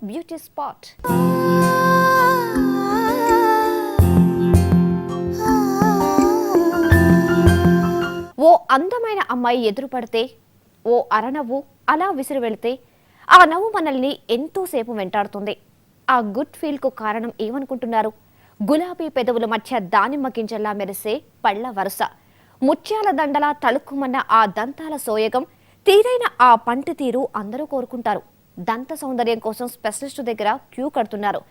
Beauty spot. ఓ అందమైన అమ్మాయి ఎదురుపడితే, ఓ అరనవ్వు అలా విసిరి వెళితే ఆ నవ్వు మనల్ని ఎంతోసేపు వెంటాడుతుంది. ఆ గుడ్ ఫీల్కు కారణం ఏమనుకుంటున్నారు? గులాబీ పెదవుల మధ్య దానిమ్మ గింజల్లా మెరిసే పళ్ల వరుస, ముత్యాల దండలా తళుక్కుమన్న ఆ దంతాల సోయగం, తీరైన ఆ పంటి తీరు అందరూ కోరుకుంటారు. దంత సౌందర్యం కోసం స్పెషలిస్టు దగ్గర క్యూ కడుతున్నారు.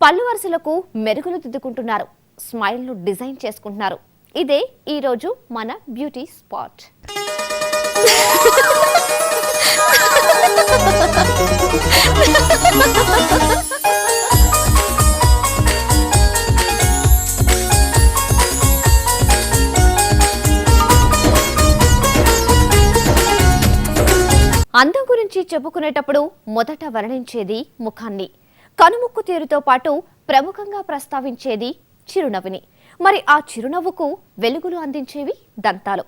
పళ్ళు వరుసలకు మెరుగులు దిద్దుకుంటున్నారు. స్మైల్ను డిజైన్ చేసుకుంటున్నారు. ఇదే ఈరోజు మన బ్యూటీ స్పాట్. అందం గురించి చెప్పుకునేటప్పుడు మొదట వర్ణించేది ముఖాన్ని, కనుముక్కు తీరుతో పాటు ప్రముఖంగా ప్రస్తావించేది చిరునవ్వుని. మరి ఆ చిరునవ్వుకు వెలుగులు అందించేవి దంతాలు.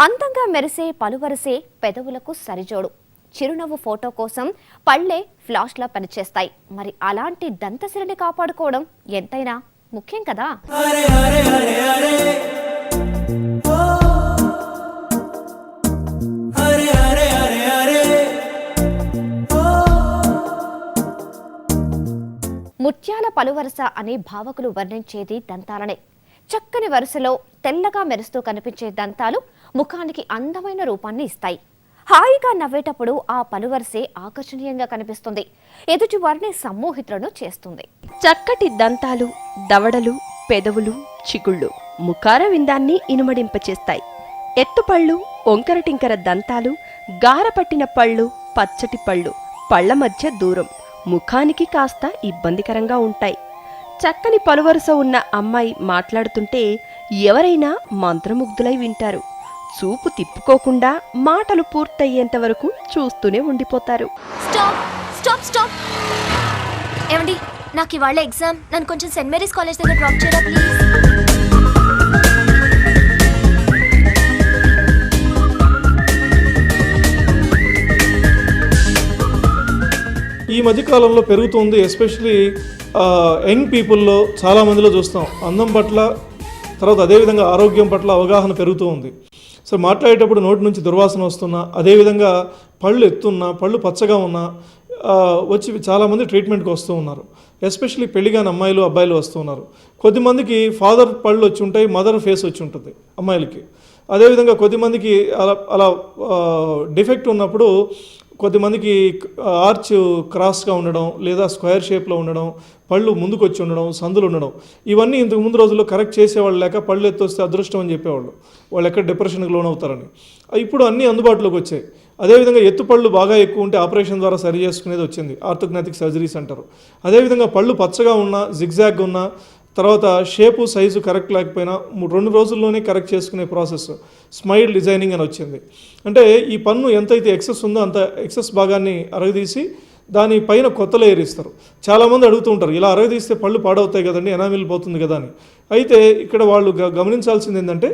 అందంగా మెరిసే పలువరిసే పెదవులకు సరిజోడు. చిరునవ్వు ఫోటో కోసం పళ్లే ఫ్లాష్లా పనిచేస్తాయి. మరి అలాంటి దంతసిరిని కాపాడుకోవడం ఎంతైనా ముఖ్యం కదా. ముత్యాల పలువరస అని భావకులు వర్ణించేది దంతాలనే. చక్కని వరుసలో తెల్లగా మెరుస్తూ కనిపించే దంతాలు ముఖానికి అందమైన రూపాన్ని ఇస్తాయి. హాయిగా నవ్వేటప్పుడు ఆ పలువరసే ఆకర్షణీయంగా కనిపిస్తుంది. ఎదుటి వారిని సమ్మోహితులను చేస్తుంది. చక్కటి దంతాలు, దవడలు, పెదవులు, చిగుళ్ళు ముఖార విందాన్ని ఇనుమడింపచేస్తాయి. ఎత్తుపళ్ళు, ఒంకరటింకర దంతాలు, గారపట్టిన పళ్ళు, పచ్చటి పళ్ళు, పళ్ల మధ్య దూరం ముఖానికి కాస్త ఇబ్బందికరంగా ఉంటాయి. చక్కని పలువరుస ఉన్న అమ్మాయి మాట్లాడుతుంటే ఎవరైనా మంత్రముగ్ధులై వింటారు. చూపు తిప్పుకోకుండా మాటలు పూర్తయ్యేంత వరకు చూస్తూనే ఉండిపోతారు. ఏమండి, నాకు ఇవాళ ఎగ్జామ్, నన్ను కొంచెం సెయింట్ మేరీస్ కాలేజ్ దగ్గర డ్రాప్ చేయరా ప్లీజ్. ఈ మధ్యకాలంలో పెరుగుతుంది. ఎస్పెషలీ యంగ్ పీపుల్లో చాలామందిలో చూస్తాం. అందం పట్ల, తర్వాత అదేవిధంగా ఆరోగ్యం పట్ల అవగాహన పెరుగుతూ ఉంది. సో మాట్లాడేటప్పుడు నోటి నుంచి దుర్వాసన వస్తున్నా, అదేవిధంగా పళ్ళు ఎత్తున్నా, పళ్ళు పచ్చగా ఉన్నా వచ్చి చాలామంది ట్రీట్మెంట్కి వస్తూ ఉన్నారు. ఎస్పెషలీ పెళ్లిగాని అమ్మాయిలు అబ్బాయిలు వస్తూ ఉన్నారు. కొద్దిమందికి ఫాదర్ పళ్ళు వచ్చి ఉంటాయి, మదర్ ఫేస్ వచ్చి ఉంటుంది అమ్మాయిలకి. అదేవిధంగా కొద్దిమందికి అలా డిఫెక్ట్ ఉన్నప్పుడు కొద్దిమందికి ఆర్చ్ క్రాస్గా ఉండడం, లేదా స్క్వేర్ షేప్లో ఉండడం, పళ్ళు ముందుకు వచ్చి ఉండడం, సందులు ఉండడం, ఇవన్నీ ఇంతకు ముందు రోజుల్లో కరెక్ట్ చేసేవాళ్ళు లేక పళ్ళు ఎత్తొస్తే అదృష్టం అని చెప్పేవాళ్ళు. వాళ్ళు ఎక్కడ డిప్రెషన్కి లోనవుతారని. ఇప్పుడు అన్నీ అందుబాటులోకి వచ్చాయి. అదేవిధంగా ఎత్తుపళ్ళు బాగా ఎక్కువ ఉంటే ఆపరేషన్ ద్వారా సరి చేసుకునేది వచ్చింది, ఆర్థోగ్నాటిక్ సర్జరీస్ అంటారు. అదేవిధంగా పళ్ళు పచ్చగా ఉన్నా, జిగ్జాగ్ ఉన్నా, తర్వాత షేపు సైజు కరెక్ట్ లేకపోయినా 2 రోజుల్లోనే కరెక్ట్ చేసుకునే ప్రాసెస్ స్మైల్ డిజైనింగ్ అని వచ్చింది. అంటే ఈ పన్ను ఎంతైతే ఎక్సెస్ ఉందో అంత ఎక్సెస్ భాగాన్ని అరగదీసి దానిపైన కొత్త లేయర్ ఇస్తారు. చాలామంది అడుగుతూ ఉంటారు, ఇలా అరగదీస్తే పళ్ళు పాడవుతాయి కదండి, ఎనామిల్ పోతుంది కదా అని. అయితే ఇక్కడ వాళ్ళు గమనించాల్సింది ఏంటంటే,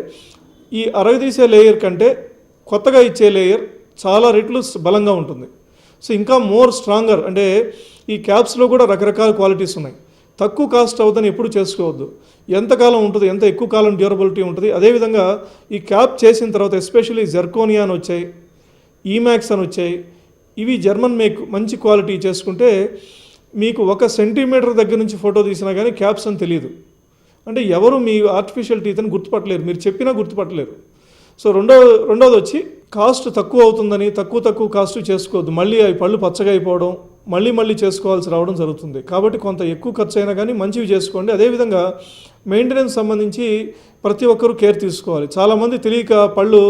ఈ అరగదీసే లేయర్ కంటే కొత్తగా ఇచ్చే లేయర్ చాలా రెట్లు బలంగా ఉంటుంది. సో ఇంకా మోర్ స్ట్రాంగర్. అంటే ఈ క్యాప్స్లో కూడా రకరకాల క్వాలిటీస్ ఉన్నాయి. తక్కువ కాస్ట్ అవుతుందని ఎప్పుడు చేసుకోవద్దు. ఎంతకాలం ఉంటుంది, ఎంత ఎక్కువ కాలం డ్యూరబిలిటీ ఉంటుంది. అదేవిధంగా ఈ క్యాప్ చేసిన తర్వాత ఎస్పెషల్లీ జెర్కోనియా అని వచ్చాయి, ఈమాక్స్ అని వచ్చాయి. ఇవి జర్మన్ మేక్, మంచి క్వాలిటీ చేసుకుంటే మీకు 1 సెంటీమీటర్ దగ్గర నుంచి ఫోటో తీసినా కానీ క్యాప్స్ అని తెలియదు. అంటే ఎవరు మీ ఆర్టిఫిషియల్ టీత్ అని గుర్తుపట్టలేరు, మీరు చెప్పినా గుర్తుపట్టలేరు. సో రెండోది వచ్చి కాస్ట్ తక్కువ అవుతుందని తక్కువ కాస్ట్ చేసుకోవద్దు. మళ్ళీ అవి పళ్ళు పచ్చగా అయిపోవడం, మళ్ళీ చేసుకోవాల్సి రావడం జరుగుతుంది. కాబట్టి కొంత ఎక్కువ ఖర్చు అయినా కానీ మంచివి చేసుకోండి. అదేవిధంగా మెయింటెనెన్స్ సంబంధించి ప్రతి ఒక్కరూ కేర్ తీసుకోవాలి. చాలామంది తెలియక పళ్ళు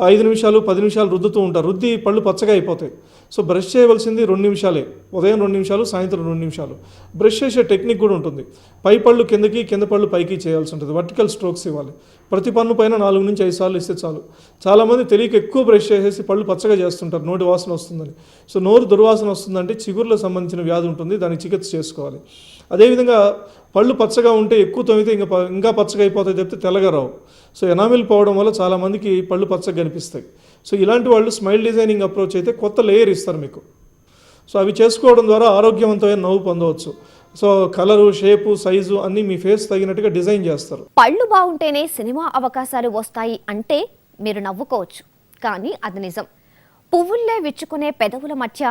5 నిమిషాలు 10 నిమిషాలు రుద్దుతూ ఉంటారు. రుద్ది పళ్ళు పచ్చగా అయిపోతాయి. సో బ్రష్ చేయవలసింది 2 నిమిషాలే. ఉదయం 2 నిమిషాలు, సాయంత్రం 2 నిమిషాలు. బ్రష్ చేసే టెక్నిక్ కూడా ఉంటుంది. పై పళ్ళు కిందకి, కింద పళ్ళు పైకి చేయాల్సి ఉంటుంది. వర్టికల్ స్ట్రోక్స్ ఇవ్వాలి. ప్రతి పన్ను పైన 4 నుంచి 5 సార్లు ఇస్తే చాలు. చాలామంది తెలియక ఎక్కువ బ్రష్ చేసేసి పళ్ళు పచ్చగా చేస్తుంటారు, నోటి వాసన వస్తుందని. సో నోరు దుర్వాసన వస్తుందంటే చిగుర్లకు సంబంధించిన వ్యాధి ఉంటుంది, దానికి చికిత్స చేసుకోవాలి. అదేవిధంగా పళ్ళు పచ్చగా ఉంటే ఎక్కువ తొమితే ఇంకా పచ్చగా అయిపోతాయి తప్పితే తెల్లగా రావు. సో ఎనామిల్ పోవడం వల్ల చాలామందికి పళ్ళు పచ్చగా కనిపిస్తాయి. సో ఇలాంటి వాళ్ళు స్మైల్ డిజైనింగ్ అప్రోచ్ అయితే కొత్త లేయర్ ఇస్తారు మీకు. సో అవి చేసుకోవడం ద్వారా ఆరోగ్యవంతమైన నవ్వు పొందవచ్చు. సో కలరు, షేపు, సైజు అన్నీ మీ ఫేస్ తగినట్టుగా డిజైన్ చేస్తారు. పళ్ళు బాగుంటేనే సినిమా అవకాశాలు వస్తాయి అంటే మీరు నవ్వుకోవచ్చు, కానీ అది నిజం. పువ్వుల్లే విచ్చుకునే పెదవుల మధ్య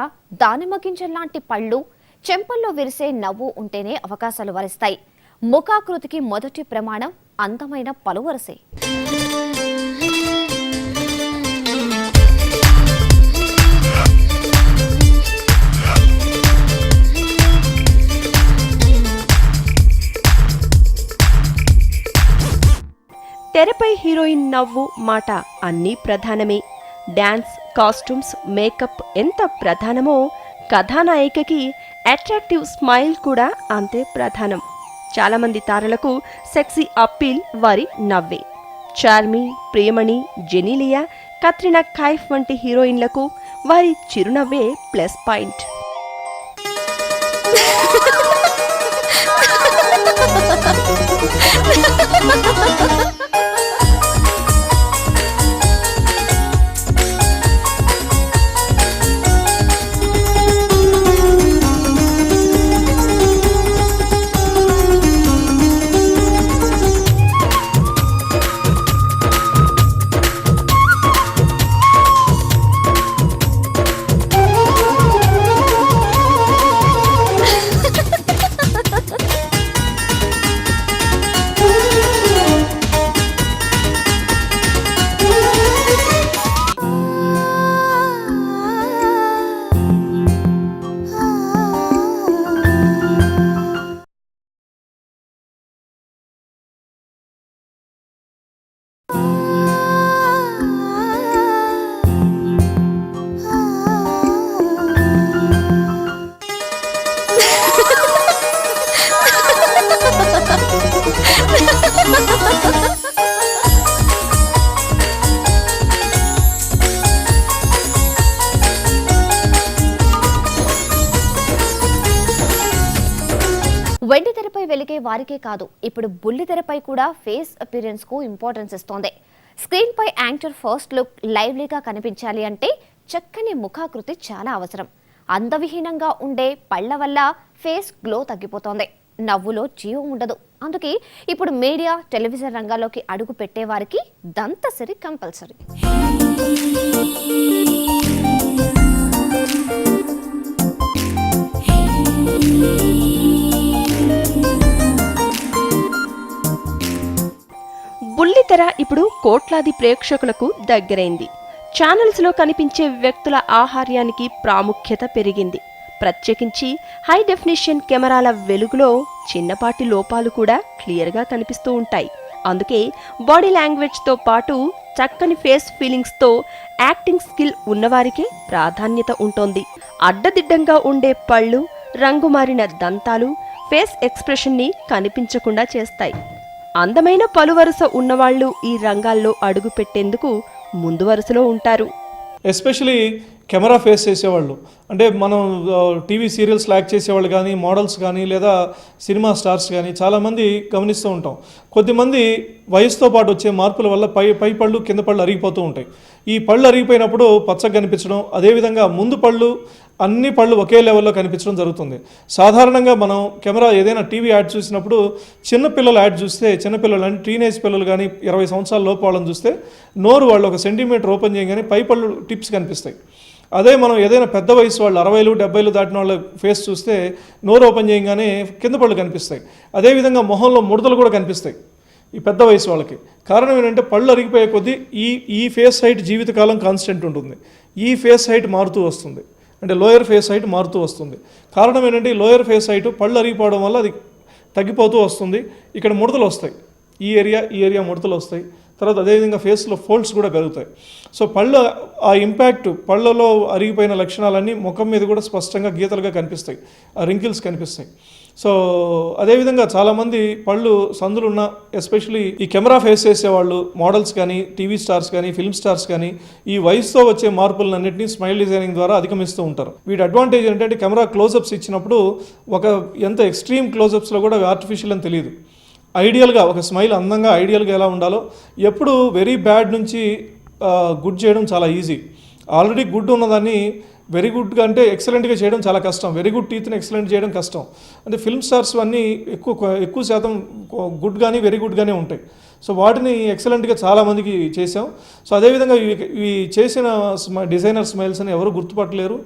దానిమ్మ గింజల్లాంటి పళ్ళు, చెంపల్లో విరిసే నవ్వు ఉంటేనే అవకాశాలు వరిస్తాయి. ముఖాకృతికి మొదటి ప్రమాణం అందమైన పలువరసే. తెరపై హీరోయిన్ నవ్వు, మాట అన్నీ ప్రధానమే. డాన్స్, కాస్ట్యూమ్స్, మేకప్ ఎంత ప్రధానమో కథానాయికకి అట్రాక్టివ్ స్మైల్ కూడా అంతే ప్రధానం. చాలామంది తారలకు సెక్సీ అప్పీల్ వారి నవ్వే. చార్మి, ప్రియమణి, జెనీలియా, కత్రినా కైఫ్ వంటి హీరోయిన్లకు వారి చిరునవ్వే ప్లస్ పాయింట్. వెండి తెరపై వెలిగే వారికే కాదు, ఇప్పుడు బుల్లి తెరపై కూడా ఫేస్ అపిరెన్స్ కు ఇంపార్టెన్స్ ఇస్తోంది. స్క్రీన్ పై యాంకర్ ఫస్ట్ లుక్ లైవ్లీగా కనిపించాలి అంటే చక్కని ముఖాకృతి చాలా అవసరం. అందవిహీనంగా ఉండే పళ్ల వల్ల ఫేస్ గ్లో తగ్గిపోతోంది, నవ్వులో జీవం ఉండదు. అందుకే ఇప్పుడు మీడియా, టెలివిజన్ రంగాల్లోకి అడుగు పెట్టేవారికి దంతసిరి కంపల్సరీ. బుల్లితెర ఇప్పుడు కోట్లాది ప్రేక్షకులకు దగ్గరైంది. ఛానల్స్లో కనిపించే వ్యక్తుల ఆహార్యానికి ప్రాముఖ్యత పెరిగింది. ప్రత్యేకించి హై డెఫినిషన్ కెమెరాల వెలుగులో చిన్నపాటి లోపాలు కూడా క్లియర్గా కనిపిస్తూ ఉంటాయి. అందుకే బాడీ లాంగ్వేజ్తో పాటు చక్కని ఫేస్ ఫీలింగ్స్తో యాక్టింగ్ స్కిల్ ఉన్నవారికే ప్రాధాన్యత ఉంటోంది. అడ్డదిడ్డంగా ఉండే పళ్ళు, రంగు మారిన దంతాలు ఫేస్ ఎక్స్ప్రెషన్ని కనిపించకుండా చేస్తాయి. అందమైన పలువరుస ఉన్నవాళ్లు ఈ రంగాల్లో అడుగు పెట్టేందుకు ముందు వరుసలో ఉంటారు. ఎస్పెషలీ కెమెరా ఫేస్ చేసేవాళ్ళు, అంటే మనం టీవీ సీరియల్స్ యాక్ట్ చేసేవాళ్ళు కానీ, మోడల్స్ కానీ, లేదా సినిమా స్టార్స్ కానీ చాలామంది గమనిస్తూ ఉంటాం. కొద్దిమంది వయసుతో పాటు వచ్చే మార్పుల వల్ల పై పళ్ళు, కింద పళ్ళు అరిగిపోతూ ఉంటాయి. ఈ పళ్ళు అరిగిపోయినప్పుడు పచ్చగా కనిపించడం, అదేవిధంగా ముందు పళ్ళు అన్ని పళ్ళు ఒకే లెవెల్లో కనిపించడం జరుగుతుంది. సాధారణంగా మనం కెమెరా ఏదైనా టీవీ యాడ్ చూసినప్పుడు చిన్నపిల్లల యాడ్ చూస్తే, చిన్నపిల్లలు అంటే టీనేజ్ పిల్లలు కానీ 20 సంవత్సరాల లోపు వాళ్ళని చూస్తే నోరు వాళ్ళు 1 సెంటీమీటర్ ఓపెన్ చేయగానే పై పళ్ళు టిప్స్ కనిపిస్తాయి. అదే మనం ఏదైనా పెద్ద వయసు వాళ్ళు 60లు 70లు దాటిన వాళ్ళ ఫేస్ చూస్తే నోరు ఓపెన్ చేయగానే కింద పళ్ళు కనిపిస్తాయి. అదేవిధంగా మొహంలో ముడతలు కూడా కనిపిస్తాయి ఈ పెద్ద వయసు వాళ్ళకి. కారణం ఏంటంటే పళ్ళు అరిగిపోయే కొద్దీ ఈ ఫేస్ హైట్ జీవితకాలం కాన్స్టెంట్ ఉంటుంది. ఈ ఫేస్ హైట్ మారుతూ వస్తుంది, అంటే లోయర్ ఫేస్ హైట్ మారుతూ వస్తుంది. కారణం ఏంటంటే ఈ లోయర్ ఫేస్ హైట్ పళ్ళు అరిగిపోవడం వల్ల అది తగ్గిపోతూ వస్తుంది. ఇక్కడ ముడతలు వస్తాయి, ఈ ఏరియా ముడతలు వస్తాయి. తర్వాత అదేవిధంగా ఫేస్లో ఫోల్డ్స్ కూడా పెరుగుతాయి. సో పళ్ళు ఆ ఇంపాక్ట్, పళ్ళలో అరిగిపోయిన లక్షణాలన్నీ ముఖం మీద కూడా స్పష్టంగా గీతలుగా కనిపిస్తాయి, ఆ రింకిల్స్ కనిపిస్తాయి. సో అదేవిధంగా చాలామంది పళ్ళు సందులున్న, ఎస్పెషలీ ఈ కెమెరా ఫేస్ చేసేవాళ్ళు, మోడల్స్ కానీ, టీవీ స్టార్స్ కానీ, ఫిల్మ్ స్టార్స్ కానీ ఈ వయసుతో వచ్చే మార్పులన్నింటినీ స్మైల్ డిజైనింగ్ ద్వారా అధిగమిస్తూ ఉంటారు. వీటి అడ్వాంటేజ్ ఏంటంటే కెమెరా క్లోజప్స్ ఇచ్చినప్పుడు ఎంత ఎక్స్ట్రీమ్ క్లోజప్స్లో కూడా ఆర్టిఫిషియల్ అని తెలియదు. ఐడియల్గా ఒక స్మైల్ అందంగా ఐడియల్గా ఎలా ఉండాలో, ఎప్పుడు వెరీ బ్యాడ్ నుంచి గుడ్ చేయడం చాలా ఈజీ. ఆల్రెడీ గుడ్ ఉన్నదాన్ని వెరీ గుడ్గా అంటే ఎక్సలెంట్గా చేయడం చాలా కష్టం, వెరీ గుడ్ టీత్ని ఎక్సలెంట్ చేయడం కష్టం. అంటే ఫిల్మ్ స్టార్స్ అన్నీ ఎక్కువ శాతం గుడ్ కానీ వెరీ గుడ్ గానే ఉంటాయి. సో వాటిని ఎక్సలెంట్గా చాలామందికి చేసాం. సో అదేవిధంగా ఇవి చేసిన డిజైనర్ స్మైల్స్ అని ఎవరు గుర్తుపట్టలేరు.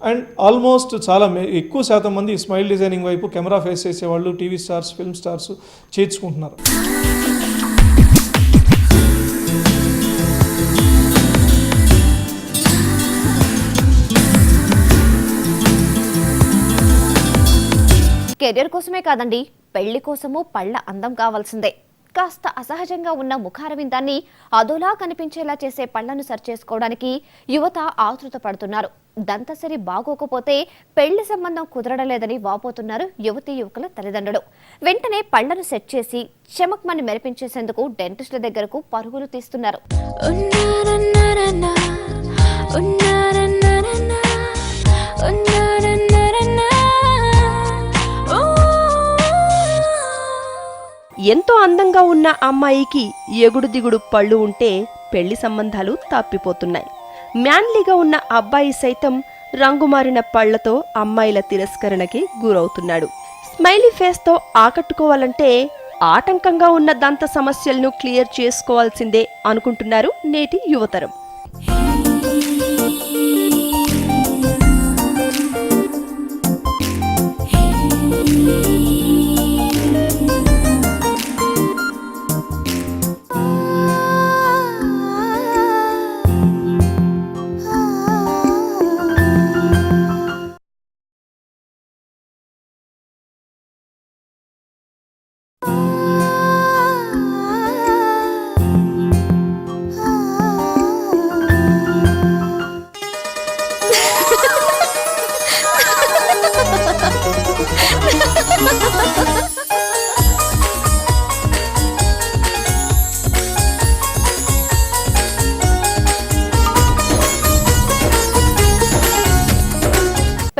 అండ్ ఆల్మోస్ట్ చాలా ఎక్కువ శాతం మంది స్మైల్ డిజైనింగ్ వైపు కెమెరా ఫేస్ చేసేవాళ్ళు, టీవీ స్టార్స్, ఫిల్మ్ స్టార్స్ చేర్చుకుంటున్నారు. కెరియర్ కోసమే కాదండి, పెళ్లి కోసము పళ్ళ అందం కావాల్సిందే. కాస్త అసహజంగా ఉన్న ముఖారవిందాన్ని అదోలా కనిపించేలా చేసే పళ్లను సరిచేసుకోవడానికి యువత ఆతృత పడుతున్నారు. దంతసరి బాగోకపోతే పెళ్లి సంబంధం కుదరడలేదని వాపోతున్నారు యువతీ యువకుల తల్లిదండ్రులు. వెంటనే పళ్లను సెట్ చేసి చెమక్మని మెరిపించేసేందుకు డెంటిస్టుల దగ్గరకు పరుగులు తీస్తున్నారు. ఎంతో అందంగా ఉన్న అమ్మాయికి ఎగుడు దిగుడు పళ్ళు ఉంటే పెళ్లి సంబంధాలు తప్పిపోతున్నాయి. మ్యాన్లీగా ఉన్న అబ్బాయి సైతం రంగుమారిన పళ్లతో అమ్మాయిల తిరస్కరణకి గురవుతున్నాడు. స్మైలీ ఫేస్తో ఆకట్టుకోవాలంటే ఆటంకంగా ఉన్న దంత సమస్యలను క్లియర్ చేసుకోవాల్సిందే అనుకుంటున్నారు నేటి యువతరం.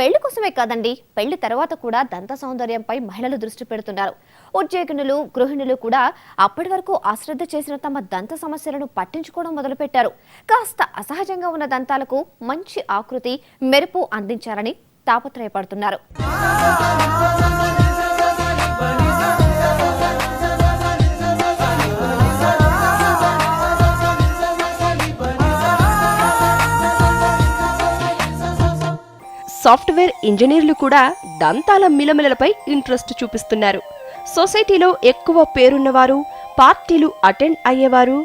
పెళ్లి కోసమే కాదండి, పెళ్లి తర్వాత కూడా దంత సౌందర్యంపై మహిళలు దృష్టి పెడుతున్నారు. ఉద్యోగినులు, గృహిణులు కూడా అప్పటి వరకు అశ్రద్ధ చేసిన తమ దంత సమస్యలను పట్టించుకోవడం మొదలుపెట్టారు. కాస్త అసహజంగా ఉన్న దంతాలకు మంచి ఆకృతి, మెరుపు అందించాలని తాపత్రయపడుతున్నారు. సాఫ్ట్వేర్ ఇంజనీర్లు కూడా దంతాల మిలమిలలపై ఇంట్రెస్ట్ చూపిస్తున్నారు. సొసైటీలో ఎక్కువ పేరున్నవారు, పార్టీలు అటెండ్ అయ్యేవారు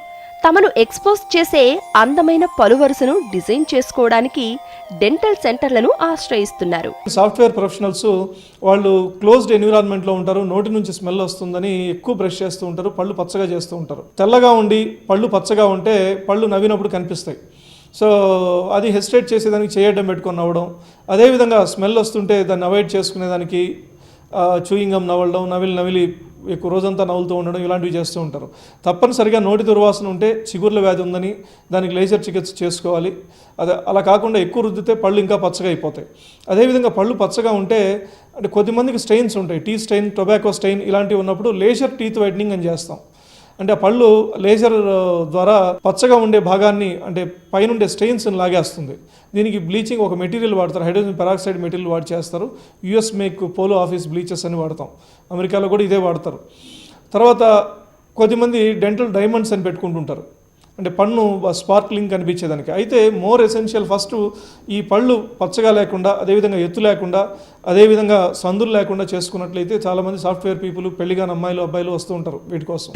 తమను ఎక్స్పోజ్ చేసే అందమైన పలువరుసను డిజైన్ చేసుకోవడానికి డెంటల్ సెంటర్లను ఆశ్రయిస్తున్నారు. సాఫ్ట్వేర్ ప్రొఫెషనల్స్ వాళ్ళు క్లోజ్డ్ ఎన్విరాన్మెంట్లో ఉంటారు, నోటి నుంచి స్మెల్ వస్తుందని ఎక్కువ బ్రష్ చేస్తూ ఉంటారు, పళ్ళు పచ్చగా చేస్తూ ఉంటారు. తెల్లగా ఉండి పళ్ళు పచ్చగా ఉంటే పళ్ళు నవ్వినప్పుడు కనిపిస్తాయి. సో అది హెసిటేట్ చేసేదానికి చేయడం పెట్టుకొని నవ్వడం, అదేవిధంగా స్మెల్ వస్తుంటే దాన్ని అవాయిడ్ చేసుకునేదానికి చూయింగ్ గమ్ నవ్వడం, నవిలి ఎక్కువ రోజంతా నవ్వులుతూ ఉండడం, ఇలాంటివి చేస్తూ ఉంటారు. తప్పనిసరిగా నోటి దుర్వాసన ఉంటే చిగుర్ల వ్యాధి ఉందని దానికి లేజర్ చికిత్స చేసుకోవాలి. అలా కాకుండా ఎక్కువ రుద్దితే పళ్ళు ఇంకా పచ్చగా అయిపోతాయి. అదేవిధంగా పళ్ళు పచ్చగా ఉంటే అంటే కొద్దిమందికి స్టెయిన్స్ ఉంటాయి, టీ స్టెయిన్, టొబాకో స్టెయిన్ ఇలాంటివి ఉన్నప్పుడు లేజర్ టీత్ వైట్నింగ్ అని చేస్తాం. అంటే ఆ పళ్ళు లేజర్ ద్వారా పచ్చగా ఉండే భాగాన్ని అంటే పైనుండే స్టెయిన్స్ని లాగేస్తుంది. దీనికి బ్లీచింగ్ ఒక మెటీరియల్ వాడతారు, హైడ్రోజన్ పెరాక్సైడ్ మెటీరియల్ వాడి చేస్తారు. US make polo office bleaches అని వాడతాం, అమెరికాలో కూడా ఇదే వాడతారు. తర్వాత కొద్దిమంది డెంటల్ డైమండ్స్ అని పెట్టుకుంటుంటారు, అంటే పన్ను స్పార్క్లింగ్ కనిపించేదానికి. అయితే మోర్ ఎసెన్షియల్ ఫస్ట్ ఈ పళ్ళు పచ్చగా లేకుండా, అదేవిధంగా ఎత్తు లేకుండా, అదేవిధంగా సందులు లేకుండా చేసుకున్నట్లయితే చాలామంది సాఫ్ట్వేర్ పీపుల్, పెళ్లిగాని అమ్మాయిలు అబ్బాయిలు వస్తూ ఉంటారు వీటి కోసం.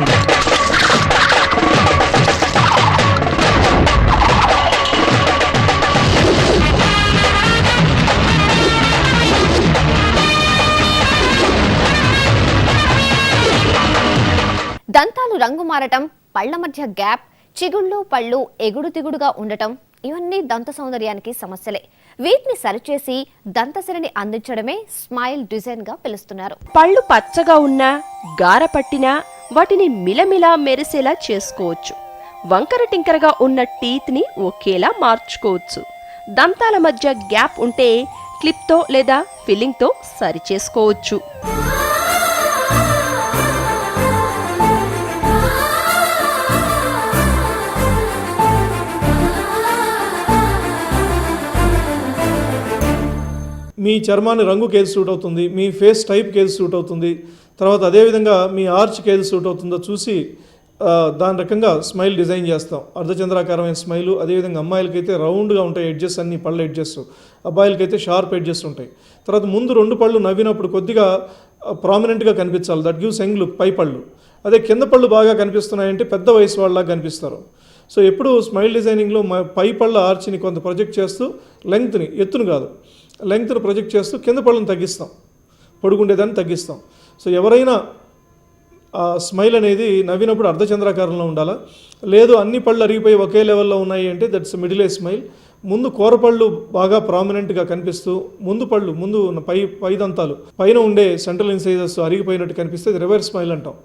దంతాలు రంగు మారటం, పళ్ల మధ్య గ్యాప్, చిగుళ్ళు పళ్ళు ఎగుడు దిగుడుగా ఉండటం ఇవన్నీ దంత సౌందర్యానికి సమస్యలే. వీటిని సరిచేసి దంతసిరిని అందించడమే స్మైల్ డిజైన్ గా పిలుస్తున్నారు. పళ్ళు పచ్చగా ఉన్నా, గార పట్టినా వాటిని మిలమిలా మెరిసేలా చేసుకోవచ్చు. వంకర టింకరగా ఉన్న టీత్ ని ఒకేలా మార్చుకోవచ్చు. దంతాల మధ్య గ్యాప్ ఉంటే క్లిప్తో లేదా ఫిల్లింగ్తో సరిచేసుకోవచ్చు. మీ చర్మాన్ని రంగుకి ఏది సూట్ అవుతుంది, మీ ఫేస్ టైప్కి ఏది సూట్ అవుతుంది, తర్వాత అదేవిధంగా మీ ఆర్చ్కి ఏది సూట్ అవుతుందో చూసి దాని రకంగా స్మైల్ డిజైన్ చేస్తాం. అర్ధచంద్రాకారమైన స్మైలు. అదేవిధంగా అమ్మాయిలకైతే రౌండ్గా ఉంటాయి ఎడ్జెస్, అన్ని పళ్ళ ఎడ్జెస్, అబ్బాయిలకైతే షార్ప్ ఎడ్జెస్ ఉంటాయి. తర్వాత ముందు 2 పళ్ళు నవ్వినప్పుడు కొద్దిగా ప్రామినెంట్గా కనిపించాలి, దట్ గివ్స్ యంగ్ లుక్, పై పళ్ళు. అదే కింద పళ్ళు బాగా కనిపిస్తున్నాయంటే పెద్ద వయసు వాళ్ళలాగా కనిపిస్తారు. సో ఎప్పుడు స్మైల్ డిజైనింగ్లో పై పళ్ళ ఆర్చిని కొంత ప్రొజెక్ట్ చేస్తూ లెంగ్త్ని, ఎత్తును కాదు, లెంగ్త్ని ప్రొజెక్ట్ చేస్తూ కింద పళ్ళని తగ్గిస్తాం, పొడుగుండేదాన్ని తగ్గిస్తాం. సో ఎవరైనా ఆ స్మైల్ అనేది నవ్వినప్పుడు అర్ధచంద్రాకారంలో ఉండాలా, లేదు అన్ని పళ్ళు అరిగిపోయి ఒకే లెవెల్లో ఉన్నాయి అంటే దట్స్ మిడిల్ ఏ స్మైల్. ముందు కూరపళ్ళు బాగా ప్రామినెంట్గా కనిపిస్తూ ముందు పళ్ళు, ముందు పై దంతాలు పైన ఉండే సెంట్రల్ ఇన్సైజర్స్ అరిగిపోయినట్టు కనిపిస్తే రివర్స్ స్మైల్ అంటాం.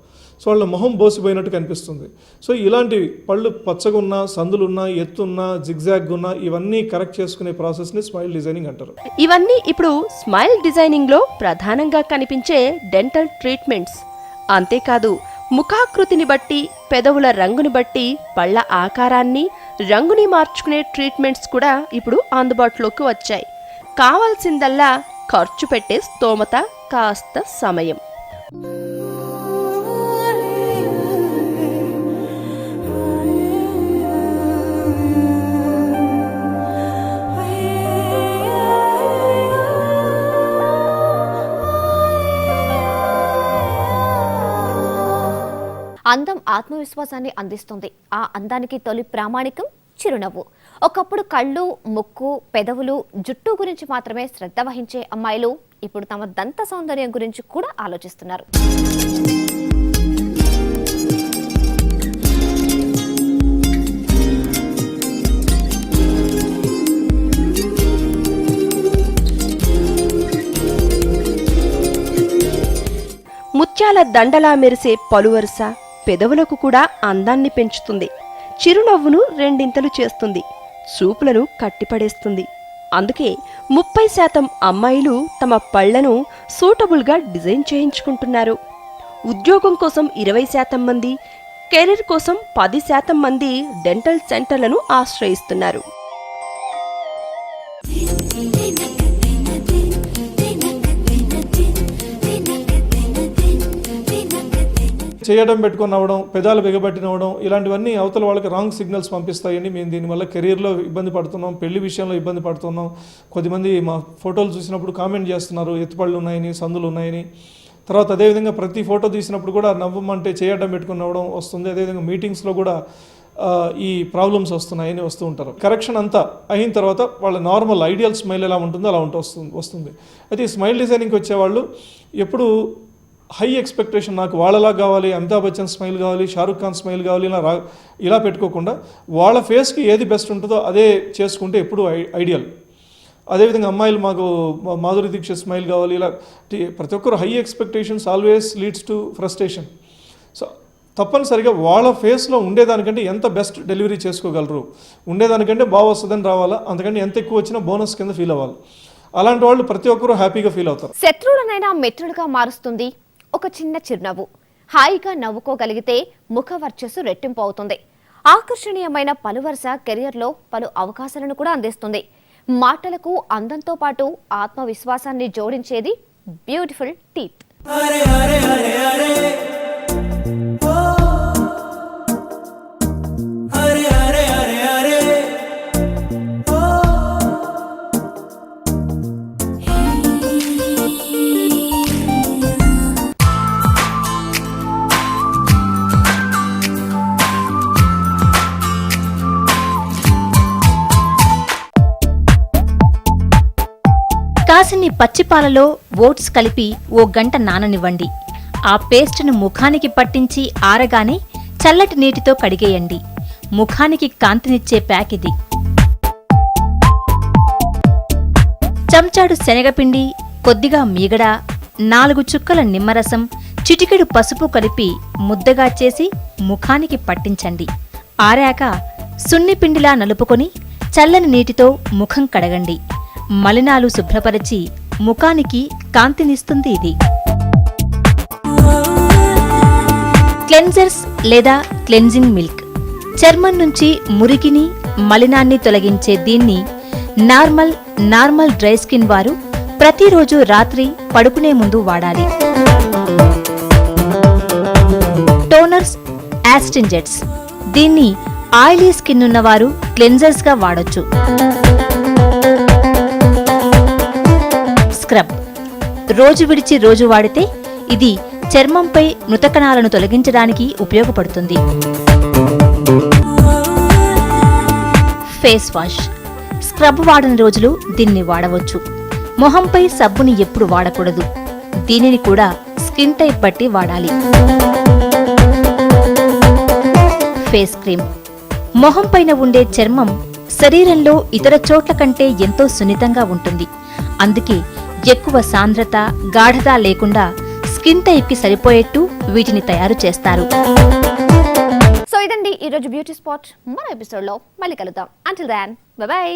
సో వాళ్ళ మొహం బోసిపోయినట్టు కనిపిస్తుంది. సో ఇలాంటివి పళ్ళు పచ్చగున్నా, సందులున్నా, ఎత్తున్నా, జిగ్జాగ్ ఉన్నా ఇవన్నీ కరెక్ట్ చేసుకునే ప్రాసెస్ని స్మైల్ డిజైనింగ్ అంటారు. ఇవన్నీ ఇప్పుడు స్మైల్ డిజైనింగ్లో ప్రధానంగా కనిపించే డెంటల్ ట్రీట్మెంట్స్. అంతేకాదు ముఖాకృతిని బట్టి, పెదవుల రంగుని బట్టి పళ్ళ ఆకారాన్ని, రంగుని మార్చుకునే ట్రీట్మెంట్స్ కూడా ఇప్పుడు అందుబాటులోకి వచ్చాయి. కావాల్సిందల్లా ఖర్చు పెట్టే స్తోమత, కాస్త సమయం. అందం ఆత్మవిశ్వాసాన్ని అందిస్తుంది. ఆ అందానికి తొలి ప్రామాణికం చిరునవ్వు. ఒకప్పుడు కళ్ళు, ముక్కు, పెదవులు, జుట్టు గురించి మాత్రమే శ్రద్ధ వహించే అమ్మాయిలు ఇప్పుడు తమ దంత సౌందర్యం గురించి కూడా ఆలోచిస్తున్నారు. ముత్యాల దండలా మెరిసే పలువరుస పెదవులకు కూడా అందాన్ని పెంచుతుంది. చిరునవ్వును రెండింతలు చేస్తుంది. చూపులను కట్టిపడేస్తుంది. అందుకే 30% అమ్మాయిలు తమ పళ్లను సూటబుల్గా డిజైన్ చేయించుకుంటున్నారు. ఉద్యోగం కోసం 20% మంది, కెరీర్ కోసం 10% మంది డెంటల్ సెంటర్లను ఆశ్రయిస్తున్నారు. చేయడం పెట్టుకొని అవ్వడం, పెదాలు బిగబట్టినవ్వడం, ఇలాంటివన్నీ అవతల వాళ్ళకి రాంగ్ సిగ్నల్స్ పంపిస్తాయండి. మేము దీనివల్ల కెరీర్లో ఇబ్బంది పడుతున్నాం, పెళ్లి విషయంలో ఇబ్బంది పడుతున్నాం. కొద్దిమంది మా ఫోటోలు చూసినప్పుడు కామెంట్ చేస్తున్నారు, ఎత్తుపళ్ళు ఉన్నాయని, సందులు ఉన్నాయని. తర్వాత అదేవిధంగా ప్రతి ఫోటో తీసినప్పుడు కూడా నవ్వమంటే చేయడం పెట్టుకుని నవ్వడం వస్తుంది. అదేవిధంగా మీటింగ్స్లో కూడా ఈ ప్రాబ్లమ్స్ వస్తున్నాయని వస్తూ ఉంటారు. కరెక్షన్ అంతా అయిన తర్వాత వాళ్ళ నార్మల్ ఐడియల్ స్మైల్ ఎలా ఉంటుందో అలా వస్తుంది. అయితే ఈ స్మైల్ డిజైనింగ్కి వచ్చేవాళ్ళు ఎప్పుడు హై ఎక్స్పెక్టేషన్, నాకు వాళ్ళలా కావాలి, అమితాబ్ బచ్చన్ స్మైల్ కావాలి, షారుఖ్ ఖాన్ స్మైల్ కావాలి, ఇలా పెట్టుకోకుండా వాళ్ళ ఫేస్కి ఏది బెస్ట్ ఉంటుందో అదే చేసుకుంటే ఎప్పుడు ఐడియల్. అదేవిధంగా అమ్మాయిలు మాకు మాధురి దీక్షిత్ స్మైల్ కావాలి, ఇలా ప్రతి ఒక్కరు high expectations always leads to frustration. So తప్పనిసరిగా వాళ్ళ ఫేస్లో ఉండేదానికంటే ఎంత బెస్ట్ డెలివరీ చేసుకోగలరు, ఉండేదానికంటే బాగా వస్తుందని రావాలా, అంతకంటే ఎంత ఎక్కువ వచ్చినా బోనస్ కింద ఫీల్ అవ్వాలి. అలాంటి వాళ్ళు ప్రతి ఒక్కరూ హ్యాపీగా ఫీల్ అవుతారు. శత్రువులనైనా మిత్రులుగా మారుస్తుంది ఒక చిన్న చిరునవ్వు. హాయిగా నవ్వుకోగలిగితే ముఖ వర్చస్సు రెట్టింపు అవుతుంది. ఆకర్షణీయమైన పలువరుస కెరియర్లో పలు అవకాశాలను కూడా అందిస్తుంది. మాటలకు అందంతో పాటు ఆత్మవిశ్వాసాన్ని జోడించేది బ్యూటిఫుల్ టీత్. కాసిని పచ్చిపాలలో ఓట్స్ కలిపి ఓ గంట నాననివ్వండి. ఆ పేస్టును ముఖానికి పట్టించి ఆరగానే చల్లటి నీటితో కడిగేయండి. ముఖానికి కాంతినిచ్చే ప్యాక్ ఇది. చెంచాడు శనగపిండి, కొద్దిగా మీగడ, 4 చుక్కల నిమ్మరసం, చిటికెడు పసుపు కలిపి ముద్దగా చేసి ముఖానికి పట్టించండి. ఆరాక సున్నిపిండిలా నలుపుకొని చల్లని నీటితో ముఖం కడగండి. మలినాలు శుభ్రపరిచి ముఖానికి కాంతినిస్తుంది ఇది. క్లెన్జర్స్ లేదా క్లెన్జింగ్ మిల్క్. చర్మం నుంచి మురికిని, మలినాన్ని తొలగించే దీన్ని నార్మల్ డ్రై స్కిన్ వారు ప్రతిరోజు రాత్రి పడుకునే ముందు వాడాలి. టోనర్స్, యాస్టింజెట్స్. దీన్ని ఆయిలీ స్కిన్ ఉన్నవారు క్లెన్జర్స్ గా వాడొచ్చు. స్క్రబ్. రోజు విడిచి రోజు వాడితే ఇది చర్మంపై మృతకణాలను తొలగించడానికి ఉపయోగపడుతుంది. Face wash. స్క్రబ్ వాడని రోజులు దీన్ని వాడవచ్చు. మొహంపై సబ్బుని ఎప్పుడు వాడకూడదు. దీనిని కూడా స్కిన్ టైప్ బట్టి వాడాలి. Face cream. మొహం పైన ఉండే చర్మం శరీరంలో ఇతర చోట్ల కంటే ఎంతో సున్నితంగా ఉంటుంది. అందుకే ఎక్కువ సాంద్రత, గాఢత లేకుండా స్కిన్ టైప్ కి సరిపోయేట్టు వీటిని తయారు చేస్తారు. సో ఇదండి ఈరోజు బ్యూటీ స్పాట్. మరో ఎపిసోడ్ లో మళ్ళీ కలుద్దాం. Until than by by.